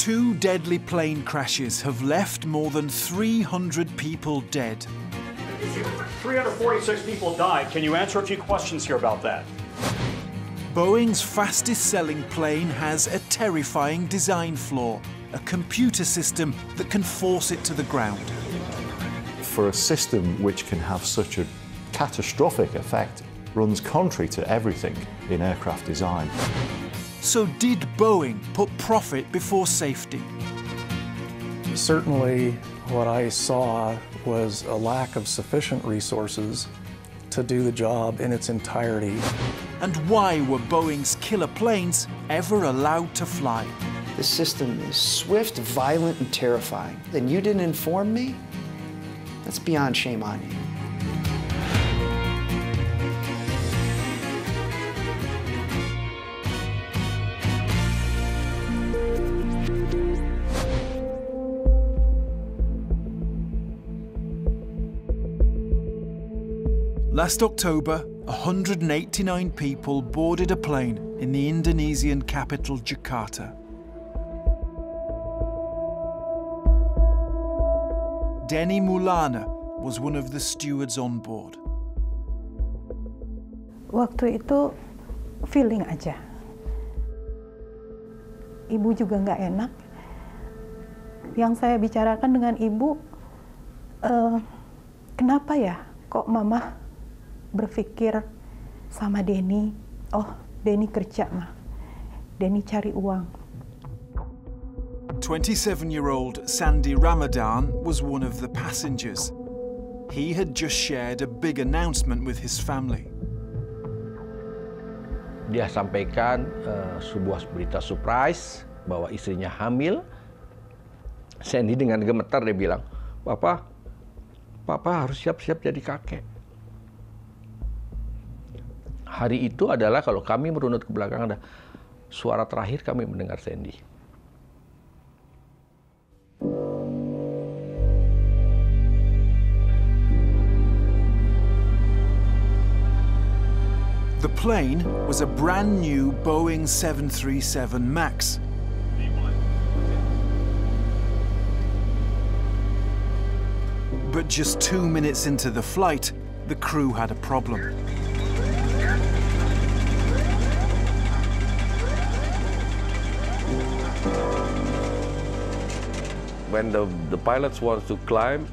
2 deadly plane crashes have left more than 300 people dead. 346 people died. Can you answer a few questions here about that? Boeing's fastest-selling plane has a terrifying design flaw, a computer system that can force it to the ground. For a system which can have such a catastrophic effect, runs contrary to everything in aircraft design. So did Boeing put profit before safety? Certainly, what I saw was a lack of sufficient resources to do the job in its entirety. And why were Boeing's killer planes ever allowed to fly? The system is swift, violent, and terrifying. Then you didn't inform me? That's beyond shame on you. Last October, 189 people boarded a plane in the Indonesian capital, Jakarta. Denny Mulana was one of the stewards on board. Waktu itu feeling aja. Ibu juga nggak enak. Yang saya bicarakan dengan ibu, kenapa ya kok mama berpikir sama Denny, oh Denny kerja mah, Denny cari uang. 27-year-old Sandy Ramadan was one of the passengers. He had just shared a big announcement with his family. Dia sampaikan sebuah berita surprise bahwa istrinya hamil. Sandy dengan gemetar dia bilang, Papa harus siap-siap jadi kakek. Hari itu adalah kalau kami merunut ke belakang, ada suara terakhir kami mendengar Sandy. The plane was a brand new Boeing 737 Max. But just 2 minutes into the flight, the crew had a problem. When the pilots want to climb,